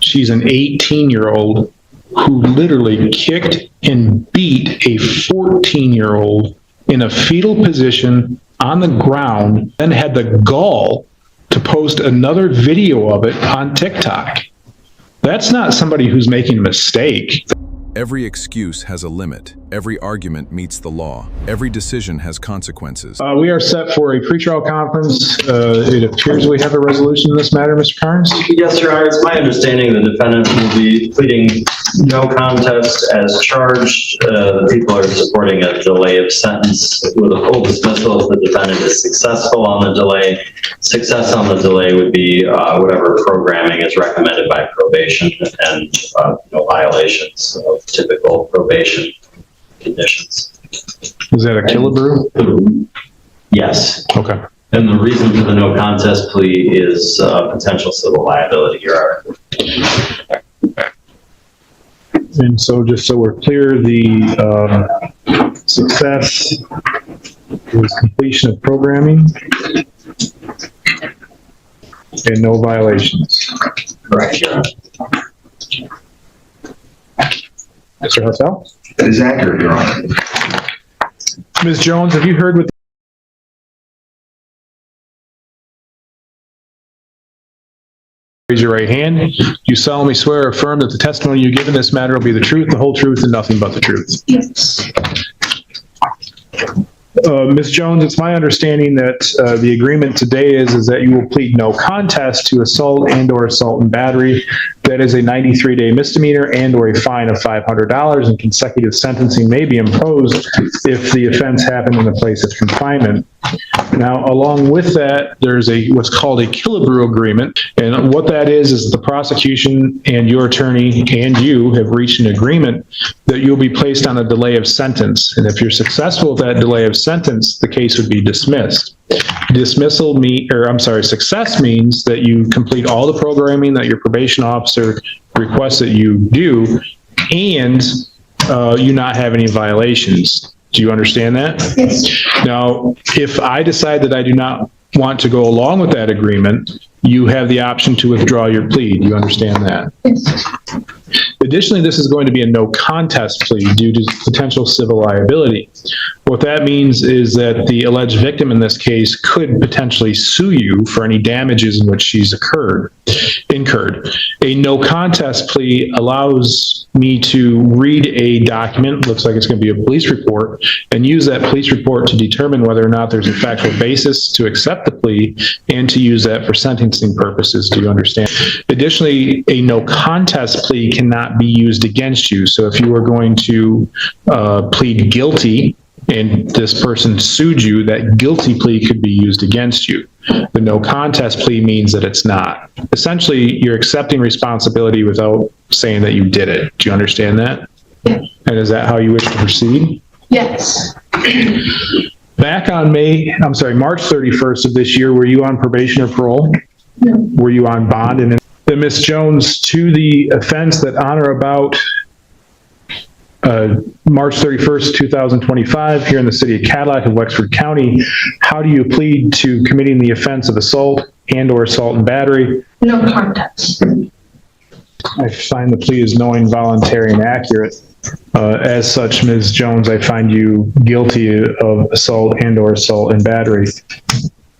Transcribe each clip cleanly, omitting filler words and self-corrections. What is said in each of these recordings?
she's an 18-year-old who literally kicked and beat a 14-year-old in a fetal position on the ground, then had the gall to post another video of it on TikTok. That's not somebody who's making a mistake. Every excuse has a limit. Every argument meets the law. Every decision has consequences. We are set for a pretrial conference. It appears we have a resolution in this matter, Mr. Carnes? Yes, Your Honor. It's my understanding the defendant will be pleading no contest as charged. The people are supporting a delay of sentence with a full dismissal if the defendant is successful on the delay. Success on the delay would be whatever programming is recommended by probation and no violations of typical probation conditions. Is that a Killebrew? Yes. Okay. And the reason for the no contest plea is potential civil liability, Your Honor. And so just so we're clear, the success is completion of programming and no violations. Correct, Your Honor. Mr. Hassel? That is accurate, Your Honor. Ms. Jones, have you heard what raise your right hand. Do you solemnly swear or affirm that the testimony you give in this matter will be the truth, the whole truth, and nothing but the truth? Yes. Ms. Jones, it's my understanding that the agreement today is that you will plead no contest to assault and/or assault and battery. That is a 93-day misdemeanor and/or a fine of $500, and consecutive sentencing may be imposed if the offense happened in the place of confinement. Now, along with that, there's what's called a Killebrew agreement, and what that is the prosecution and your attorney and you have reached an agreement that you'll be placed on a delay of sentence, and if you're successful with that delay of sentence, the case would be dismissed. Success means that you complete all the programming that your probation officer requests that you do, and you not have any violations. Do you understand that? Yes. Now, if I decide that I do not want to go along with that agreement, you have the option to withdraw your plea. Do you understand that? Yes. Additionally, this is going to be a no contest plea due to potential civil liability. What that means is that the alleged victim in this case could potentially sue you for any damages in which she's incurred. A no contest plea allows me to read a document, looks like it's going to be a police report, and use that police report to determine whether or not there's a factual basis to accept the plea and to use that for sentencing purposes. Do you understand? Additionally, a no contest plea cannot be used against you. So if you are going to plead guilty and this person sued you, that guilty plea could be used against you. The no contest plea means that it's not. Essentially, you're accepting responsibility without saying that you did it. Do you understand that? Yes. And is that how you wish to proceed? Yes. Back on March 31st of this year, were you on probation or parole? No. Were you on bond? And then Ms. Jones, to the offense that on or about March 31st, 2025, here in the city of Cadillac of Wexford County, how do you plead to committing the offense of assault and/or assault and battery? No contest. I find the plea is knowing, voluntary, and accurate. As such, Ms. Jones, I find you guilty of assault and/or assault and battery.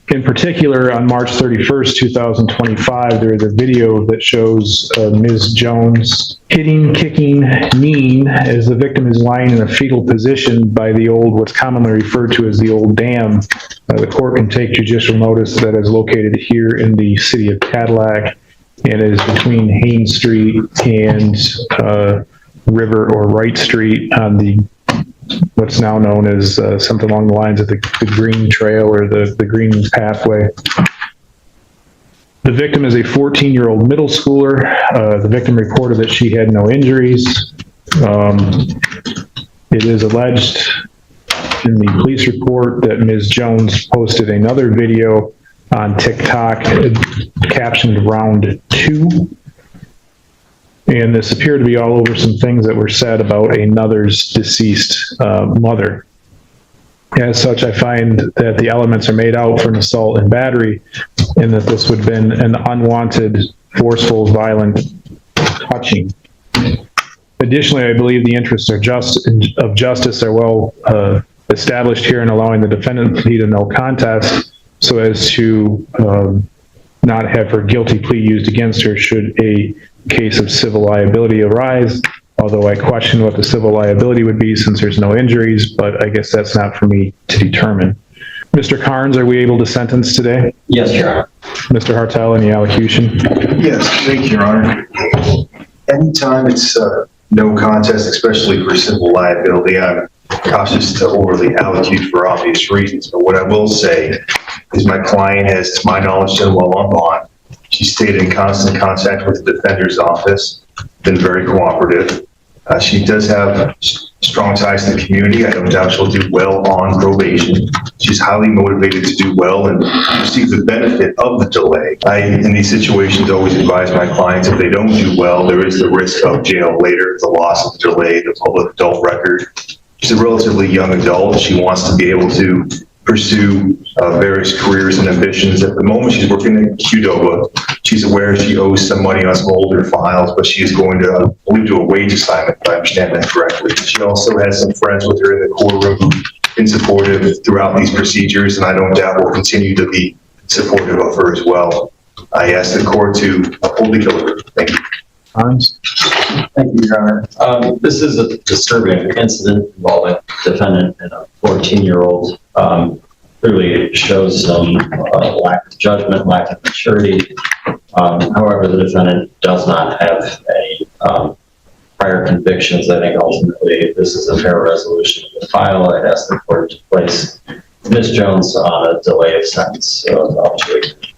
In particular, on March 31st, 2025, there is a video that shows Ms. Jones hitting, kicking, kneeing as the victim is lying in a fetal position by what's commonly referred to as the old dam. The court can take judicial notice that is located here in the city of Cadillac and is between Haynes Street and River or Wright Street on the what's now known as something along the lines of the Green Trail or the Green Pathway. The victim is a 14-year-old middle schooler. The victim reported that she had no injuries. It is alleged in the police report that Ms. Jones posted another video on TikTok captioned Round 2. And this appeared to be all over some things that were said about another's deceased mother. As such, I find that the elements are made out for an assault and battery, and that this would have been an unwanted, forceful, violent touching. Additionally, I believe the interests of justice are well established here in allowing the defendant to plead a no contest so as to not have her guilty plea used against her should a case of civil liability arise, although I question what the civil liability would be since there's no injuries, but I guess that's not for me to determine. Mr. Carnes, are we able to sentence today? Yes, Your Honor. Mr. Hartel, any allocution? Yes, thank you, Your Honor. Anytime it's no contest, especially for civil liability, I'm cautious to overly allocute for obvious reasons. But what I will say is my client has, to my knowledge, done well on bond. She stayed in constant contact with the defender's office, been very cooperative. She does have strong ties to the community. I don't doubt she'll do well on probation. She's highly motivated to do well and receive the benefit of the delay. I, in these situations, always advise my clients if they don't do well, there is the risk of jail later, the loss of the delay, the public adult record. She's a relatively young adult. She wants to be able to pursue various careers and ambitions. At the moment, she's working at Qdoba. She's aware she owes some money on some older files, but she is going to, I believe, do a wage assignment, if I understand that correctly. She also has some friends with her in the courtroom who've been supportive throughout these procedures, and I don't doubt will continue to be supportive of her as well. I ask the court to uphold the guilty. Thank you. Carnes? Thank you, Your Honor. This is a disturbing incident involving a defendant and a 14-year-old. Clearly it shows some lack of judgment, lack of maturity. However, the defendant does not have any prior convictions. I think ultimately this is a fair resolution of the file. I'd ask the court to place Ms. Jones on a delay of sentence up to 8 years.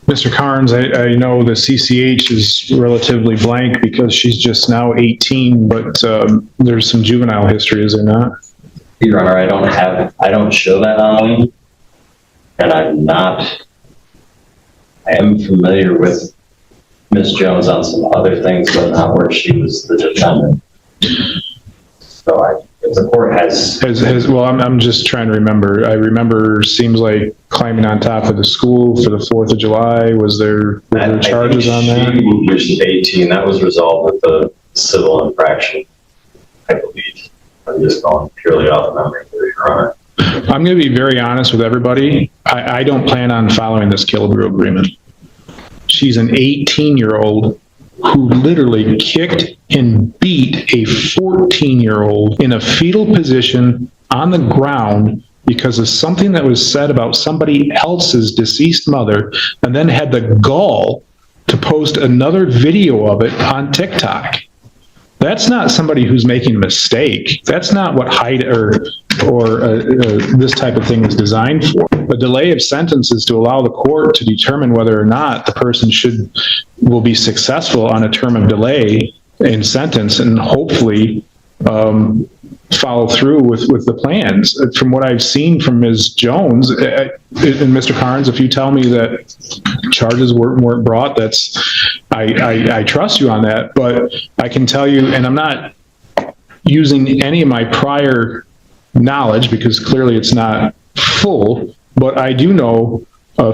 Mr. Carnes, I know the CCH is relatively blank because she's just now 18, but there's some juvenile history, is there not? Your Honor, I don't show that on me, and I am familiar with Ms. Jones on some other things, but not where she was the defendant. So if the court has... Well, I'm just trying to remember. I remember, seems like climbing on top of the school for the 4th of July. Were there charges on that? She reached 18. That was resolved with a civil infraction, I believe. I'm just going purely off of memory, Your Honor. I'm going to be very honest with everybody. I don't plan on following this Killebrew agreement. She's an 18-year-old who literally kicked and beat a 14-year-old in a fetal position on the ground because of something that was said about somebody else's deceased mother, and then had the gall to post another video of it on TikTok. That's not somebody who's making a mistake. That's not what this type of thing is designed for. A delay of sentence is to allow the court to determine whether or not the person will be successful on a term of delay in sentence, and hopefully follow through with the plans. From what I've seen from Ms. Jones, and Mr. Carnes, if you tell me that charges weren't brought, I trust you on that, but I can tell you, and I'm not using any of my prior knowledge because clearly it's not full, but I do know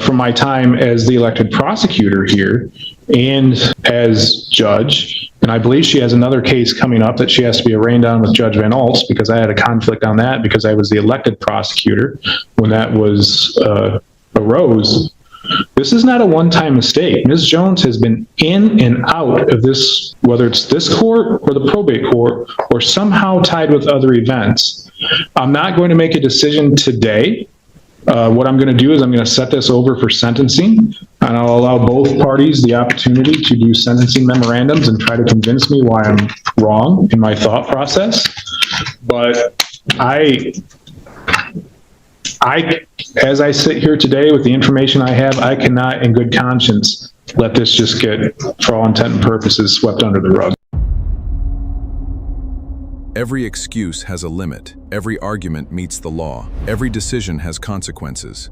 from my time as the elected prosecutor here and as judge, and I believe she has another case coming up that she has to be arraigned on with Judge Van Oltz because I had a conflict on that because I was the elected prosecutor when that was arose. This is not a one-time mistake. Ms. Jones has been in and out of this, whether it's this court or the probate court or somehow tied with other events. I'm not going to make a decision today. What I'm going to do is I'm going to set this over for sentencing, and I'll allow both parties the opportunity to do sentencing memorandums and try to convince me why I'm wrong in my thought process. But as I sit here today with the information I have, I cannot in good conscience let this just get, for all intent and purposes, swept under the rug. Every excuse has a limit. Every argument meets the law. Every decision has consequences.